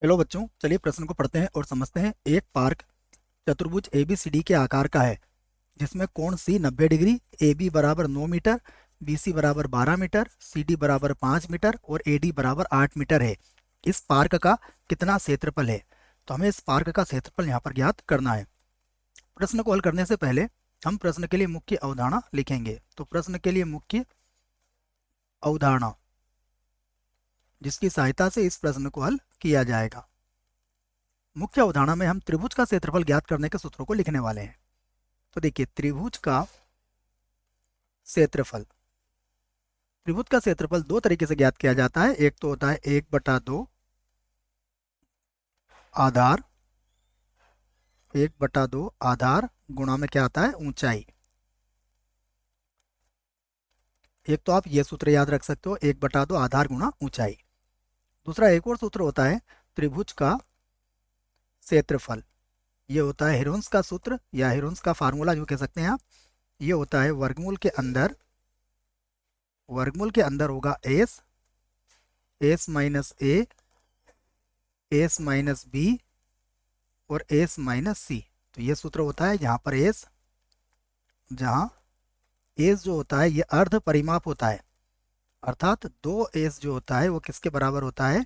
Hello बच्चों, चलिए प्रश्न को पढ़ते हैं और समझते हैं। एक पार्क चतुर्भुज ABCD के आकार का है, जिसमें कोण C 90 डिग्री, AB बराबर 9 मीटर, BC बराबर 12 मीटर, CD बराबर 5 मीटर और AD बराबर 8 मीटर है। इस पार्क का कितना क्षेत्रफल है? तो हमें इस पार्क का क्षेत्रफल यहाँ पर ज्ञात करना है। प्रश्न को हल करने से पहले हम प्रश्न के लिए मुख्य अवधारणा लिखेंगे। तो प्रश्न के लिए मुख्य अवधारणा, जिसकी सहायता से इस प्रश्न को हल किया जाएगा। मुख्य अवधारणा में हम त्रिभुज का क्षेत्रफल ज्ञात करने के सूत्रों को लिखने वाले हैं। तो देखिए, त्रिभुज का क्षेत्रफल, त्रिभुज का क्षेत्रफल दो तरीके से ज्ञात किया जाता है। एक तो होता है 1/2 आधार, 1/2 आधार गुणा में क्या आता है, ऊंचाई। एक तो आप ये सूत्र याद रख सकते हो, 1/2 आधार गुणा ऊंचाई। दूसरा एक और सूत्र होता है त्रिभुज का क्षेत्रफल। ये होता है हेरोंस का सूत्र या हेरोंस का फार्मूला जो कह सकते हैं आप। ये होता है वर्गमूल के अंदर होगा एस माइनस ए, एस माइनस बी और एस माइनस सी। तो ये सूत्र होता है जहाँ एस जो होता है ये अर्ध परिमाप होता है, अर्थात 2s जो होता है वो किसके बराबर होता है,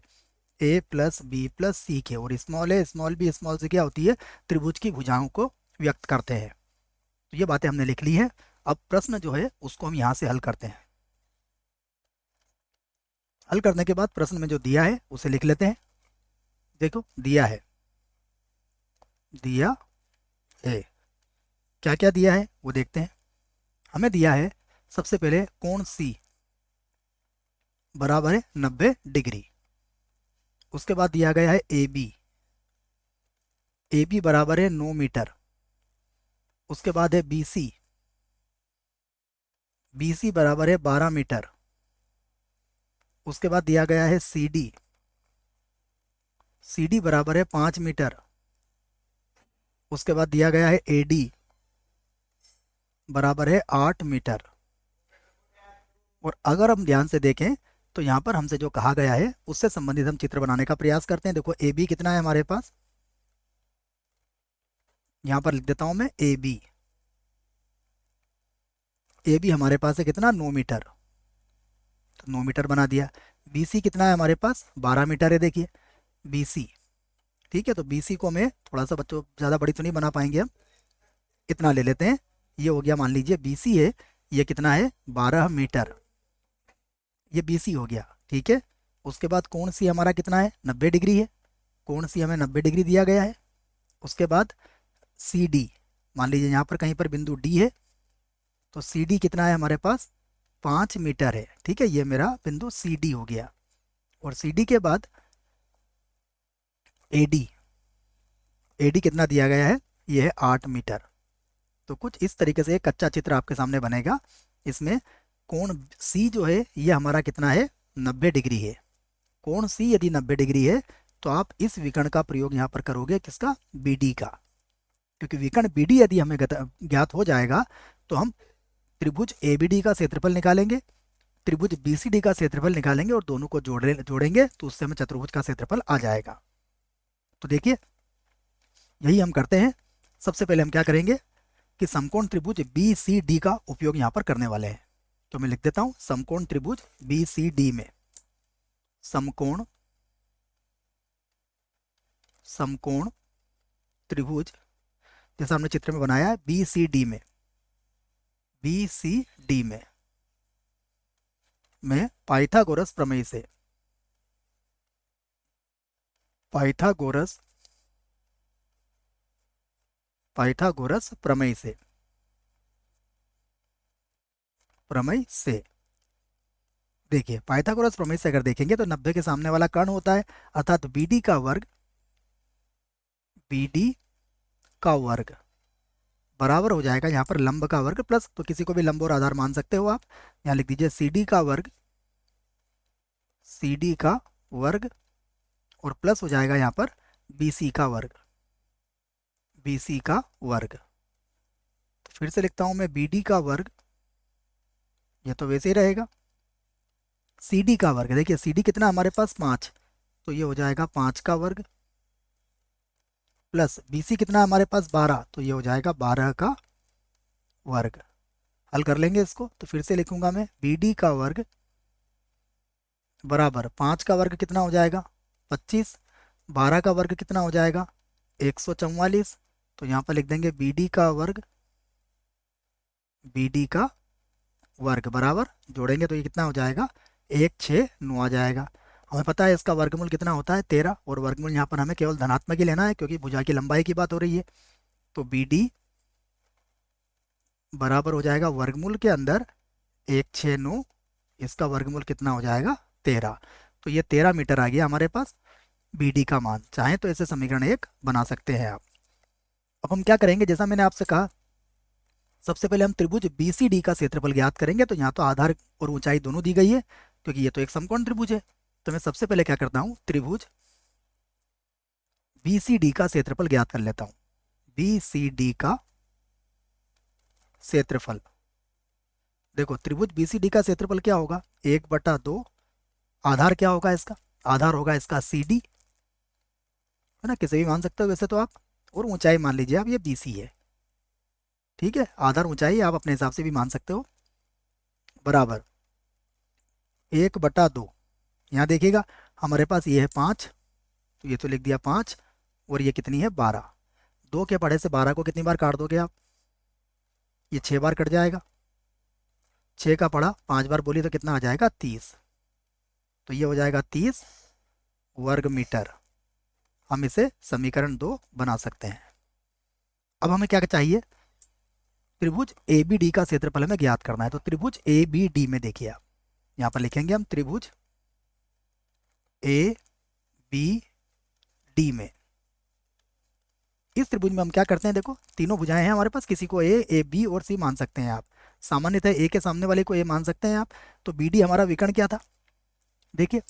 a प्लस बी प्लस सी के। और स्मॉल ए स्मॉल बी स्मॉल सी क्या होती है, त्रिभुज की भुजाओं को व्यक्त करते हैं। तो ये बातें हमने लिख ली है। अब प्रश्न जो है उसको हम यहाँ से हल करते हैं। हल करने के बाद प्रश्न में जो दिया है उसे लिख लेते हैं। देखो दिया है क्या क्या दिया है वो देखते हैं। हमें दिया है सबसे पहले कोण C बराबर है 90 डिग्री। उसके बाद दिया गया है AB बराबर है 9 मीटर। उसके बाद है BC बराबर है 12 मीटर। उसके बाद दिया गया है CD बराबर है 5 मीटर। उसके बाद दिया गया है AD बराबर है 8 मीटर। और अगर हम ध्यान से देखें तो यहाँ पर हमसे जो कहा गया है उससे संबंधित हम चित्र बनाने का प्रयास करते हैं। देखो AB कितना है हमारे पास, यहाँ पर लिख देता हूं मैं AB हमारे पास है कितना, 9 मीटर। तो 9 मीटर बना दिया। BC कितना है हमारे पास, 12 मीटर है। देखिए BC, ठीक है। तो BC को हमें थोड़ा सा, बच्चों ज़्यादा बड़ी तो नहीं बना पाएंगे हम, इतना ले लेते हैं। ये हो गया, मान लीजिए BC है, ये कितना है, 12 मीटर। ये BC हो गया, ठीक है। उसके बाद कोण C हमारा कितना है, 90 डिग्री है। कोण C हमें 90 डिग्री दिया गया है। उसके बाद CD, मान लीजिए यहाँ पर कहीं पर बिंदु D है, तो CD कितना है हमारे पास, 5 मीटर है, ठीक है। ये मेरा बिंदु CD हो गया। और CD के बाद AD कितना दिया गया है, ये है 8 मीटर। तो कुछ इस तरीके से एक कच्चा चित्र आपके सामने बनेगा। इसमें कोण C जो है ये हमारा कितना है, 90 डिग्री है। कोण C यदि 90 डिग्री है तो आप इस विकर्ण का प्रयोग यहाँ पर करोगे, किसका, BD का। क्योंकि विकर्ण BD यदि हमें ज्ञात हो जाएगा तो हम त्रिभुज ABD का क्षेत्रफल निकालेंगे, त्रिभुज BCD का क्षेत्रफल निकालेंगे और दोनों को जोड़ेंगे तो उससे हमें चतुर्भुज का क्षेत्रफल आ जाएगा। तो देखिए यही हम करते हैं। सबसे पहले हम क्या करेंगे कि समकोण त्रिभुज BCD का उपयोग यहाँ पर करने वाले हैं। तो मैं लिख देता हूँ समकोण त्रिभुज BCD में, समकोण त्रिभुज जैसा हमने चित्र में बनाया है BCD में, मैं पाइथागोरस प्रमेय से, पाइथागोरस प्रमेय से देखिए, पाइथागोरस प्रमेय से अगर देखेंगे तो 90 के सामने वाला कर्ण होता है, अर्थात BD का वर्ग बराबर हो जाएगा यहाँ पर लंब का वर्ग प्लस, तो किसी को भी लंब और आधार मान सकते हो आप। यहाँ लिख दीजिए CD का वर्ग और प्लस हो जाएगा यहाँ पर BC का वर्ग। तो फिर से लिखता हूं मैं BD का वर्ग, ये तो वैसे ही रहेगा। CD का वर्ग, देखिए CD कितना हमारे पास, 5, तो ये हो जाएगा 5 का वर्ग प्लस BC कितना है हमारे पास 12, तो ये हो जाएगा 12 का वर्ग। हल कर लेंगे इसको, तो फिर से लिखूंगा मैं BD का वर्ग बराबर 5 का वर्ग कितना हो जाएगा 25, 12 का वर्ग कितना हो जाएगा 144। तो यहाँ पर लिख देंगे BD का वर्ग बराबर, जोड़ेंगे तो ये कितना हो जाएगा 169 आ जाएगा। हमें पता है इसका वर्गमूल कितना होता है 13, और वर्गमूल यहाँ पर हमें केवल धनात्मक ही लेना है क्योंकि भुजा की लंबाई की बात हो रही है। तो BD बराबर हो जाएगा वर्गमूल के अंदर 169, इसका वर्गमूल कितना हो जाएगा 13। तो ये 13 मीटर आ गया हमारे पास BD का मान। चाहें तो ऐसे समीकरण एक बना सकते हैं आप। अब हम क्या करेंगे, जैसा मैंने आपसे कहा, सबसे पहले हम त्रिभुज BCD का क्षेत्रफल ज्ञात करेंगे। तो यहाँ तो आधार और ऊंचाई दोनों दी गई है क्योंकि ये तो एक समकोण त्रिभुज है। तो मैं सबसे पहले क्या करता हूँ, त्रिभुज BCD का क्षेत्रफल ज्ञात कर लेता हूँ। BCD का क्षेत्रफल, देखो त्रिभुज BCD का क्षेत्रफल क्या होगा 1/2, आधार क्या होगा इसका, आधार होगा इसका CD, है ना, किसे भी मान सकते हो वैसे तो आप, और ऊंचाई मान लीजिए आप ये BC है, ठीक है, आधार ऊंचाई आप अपने हिसाब से भी मान सकते हो, बराबर 1/2। यहाँ देखिएगा हमारे पास ये है 5, तो ये तो लिख दिया 5, और ये कितनी है 12। 2 के पढ़े से 12 को कितनी बार काट दोगे आप, ये 6 बार कट जाएगा। 6 का पढ़ा 5 बार बोली तो कितना आ जाएगा 30, तो ये हो जाएगा 30 वर्ग मीटर। हम इसे समीकरण 2 बना सकते हैं। अब हमें क्या चाहिए, त्रिभुज ABD का क्षेत्रफल हमें ज्ञात करना है। तो त्रिभुज ABD में देखिए आप, यहाँ पर लिखेंगे हम त्रिभुज ABD में, इस त्रिभुज में हम क्या करते हैं, देखो तीनों भुजाएं हैं हमारे पास, किसी को A, B और C मान सकते हैं आप। सामान्यतः A के सामने वाले को A मान सकते हैं आप। तो BD हमारा विकर्ण क्या था, देखिए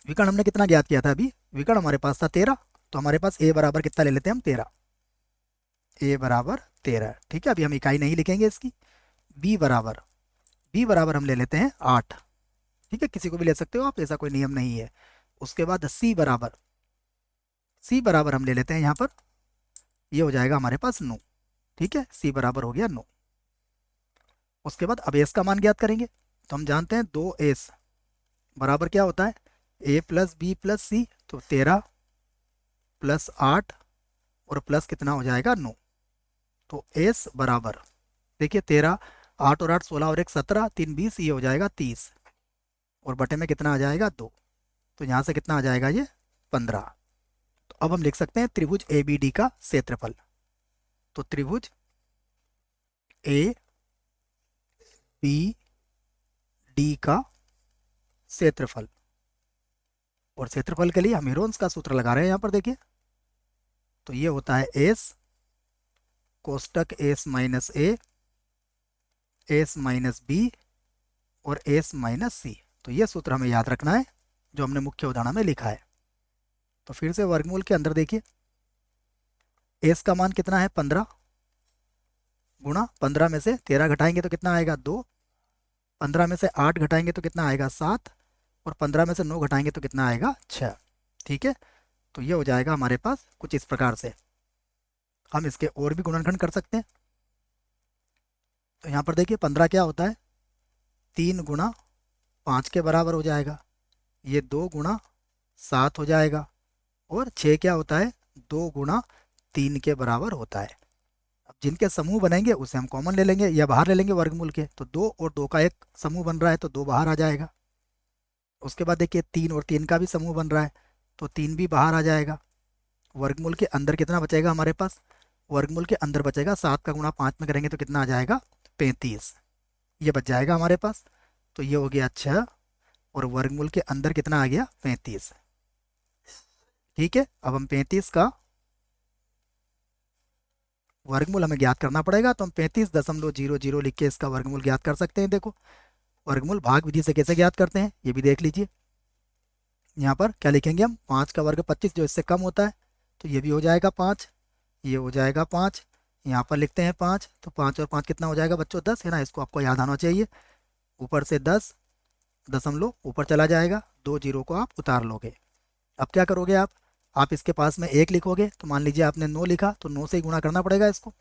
विकर्ण हमने कितना ज्ञात किया था अभी, विकर्ण हमारे पास था 13, तो हमारे पास A बराबर कितना ले लेते हैं हम 13, A बराबर 13, ठीक है। अभी हम इकाई नहीं लिखेंगे इसकी। B बराबर हम ले लेते हैं 8, ठीक है, किसी को भी ले सकते हो आप, ऐसा कोई नियम नहीं है। उसके बाद C बराबर हम ले लेते हैं यहाँ पर, ये हो जाएगा हमारे पास 9, ठीक है, C बराबर हो गया 9। उसके बाद अब S का मान ज्ञात करेंगे। तो हम जानते हैं 2S बराबर क्या होता है A plus B plus C, तो 13 प्लस 8 और प्लस कितना हो जाएगा 9। तो S बराबर देखिए 13, 8 और 8 16 और 1 17, 3 20, ये हो जाएगा 30, और बटे में कितना आ जाएगा 2, तो यहाँ से कितना आ जाएगा ये 15। तो अब हम लिख सकते हैं त्रिभुज ABD का क्षेत्रफल। तो त्रिभुज ABD का क्षेत्रफल, और क्षेत्रफल के लिए हम हीरोन्स का सूत्र लगा रहे हैं यहाँ पर देखिए। तो ये होता है S कोष्टक S minus A, S minus B और S माइनस C। तो ये सूत्र हमें याद रखना है जो हमने मुख्य उदाहरण में लिखा है। तो फिर से वर्गमूल के अंदर देखिए, S का मान कितना है 15, गुणा 15 में से 13 घटाएंगे तो कितना आएगा 2, 15 में से 8 घटाएंगे तो कितना आएगा 7, और 15 में से 9 घटाएंगे तो कितना आएगा 6, ठीक है। तो ये हो जाएगा हमारे पास कुछ इस प्रकार से। हम इसके और भी गुणनखंड कर सकते हैं। तो यहाँ पर देखिए 15 क्या होता है 3 गुणा 5 के बराबर हो जाएगा, ये 2 गुणा 7 हो जाएगा, और 6 क्या होता है 2 गुणा 3 के बराबर होता है। अब जिनके समूह बनेंगे उसे हम कॉमन ले लेंगे या बाहर ले लेंगे वर्गमूल के। तो 2 और 2 का एक समूह बन रहा है तो 2 बाहर आ जाएगा। उसके बाद देखिए 3 और 3 का भी समूह बन रहा है तो 3 भी बाहर आ जाएगा। वर्गमूल के अंदर कितना बचेगा हमारे पास, वर्गमूल के अंदर बचेगा 7 का गुणा 5 में करेंगे तो कितना आ जाएगा 35, ये बच जाएगा हमारे पास। तो ये हो गया 6, और वर्गमूल के अंदर कितना आ गया 35, ठीक है। अब हम 35 का वर्गमूल हमें ज्ञात करना पड़ेगा, तो हम 35.00 लिख के इसका वर्गमूल ज्ञात कर सकते हैं। देखो वर्गमूल भाग विधि से कैसे ज्ञात करते हैं ये भी देख लीजिए। यहाँ पर क्या लिखेंगे हम, 5 का वर्ग 25, जो इससे कम होता है, तो ये भी हो जाएगा 5, ये हो जाएगा 5, यहाँ पर लिखते हैं 5, तो 5 और 5 कितना हो जाएगा बच्चों 10, है ना, इसको आपको याद आना चाहिए। ऊपर से 10 दशमलव ऊपर चला जाएगा, 2 जीरो को आप उतार लोगे, अब क्या करोगे आप इसके पास में 1 लिखोगे, तो मान लीजिए आपने 9 लिखा तो 9 से ही गुणा करना पड़ेगा इसको।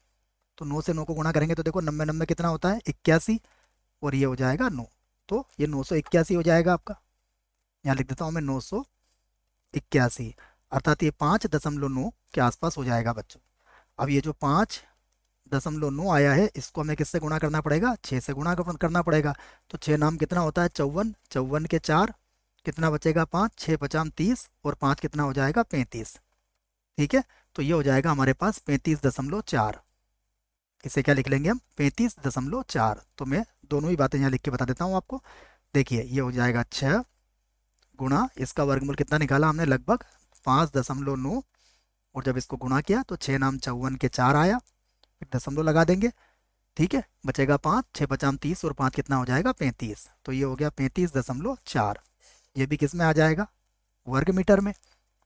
तो 9 से 9 को गुणा करेंगे तो देखो 90 90 कितना होता है 81, और ये हो जाएगा 9। तो ये 981 हो जाएगा आपका। यहाँ लिख देता हूँ मैं 981, अर्थात ये 5.9 के आसपास हो जाएगा बच्चों। अब ये जो 5.9 आया है इसको हमें किससे गुणा करना पड़ेगा, 6 से गुणा करना पड़ेगा। तो 6 नाम कितना होता है 54, 54 के 4, कितना बचेगा 5, 6 पचाम 30, और 5 कितना हो जाएगा 35। ठीक है, तो ये हो जाएगा हमारे पास 35.4। इसे क्या लिख लेंगे हम, 35.4। तो मैं दोनों ही बातें यहाँ लिख के बता देता हूँ आपको। देखिए ये हो जाएगा 6 गुणा इसका वर्गमूल कितना निकाला हमने, लगभग 5.9, और जब इसको गुणा किया तो 6 नाम 54 के 4 आया, फिर दशमलव लगा देंगे। ठीक है, बचेगा 5, 6 पचाम 30, और 5 कितना हो जाएगा 35। तो ये हो गया 35.4। ये भी किस में आ जाएगा, वर्ग मीटर में।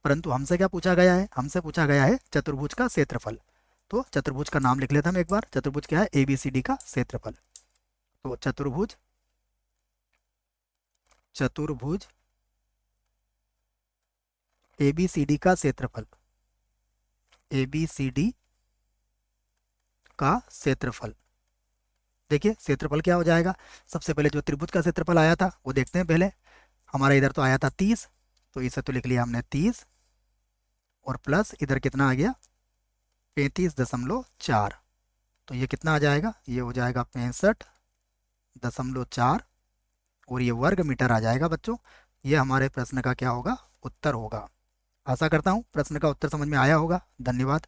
परंतु हमसे क्या पूछा गया है, हमसे पूछा गया है चतुर्भुज का क्षेत्रफल। तो चतुर्भुज का नाम लिख लेते हैं हम एक बार। चतुर्भुज क्या है, ABCD का क्षेत्रफल। तो चतुर्भुज ABCD का क्षेत्रफल, ABCD का क्षेत्रफल। देखिए क्षेत्रफल क्या हो जाएगा, सबसे पहले जो त्रिभुज का क्षेत्रफल आया था वो देखते हैं पहले। हमारा इधर तो आया था 30, तो इसे तो लिख लिया हमने 30, और प्लस इधर कितना आ गया 35.4। तो ये कितना आ जाएगा, ये हो जाएगा 65.4, और ये वर्ग मीटर आ जाएगा बच्चों। ये हमारे प्रश्न का क्या होगा, उत्तर होगा। आशा करता हूँ प्रश्न का उत्तर समझ में आया होगा। धन्यवाद।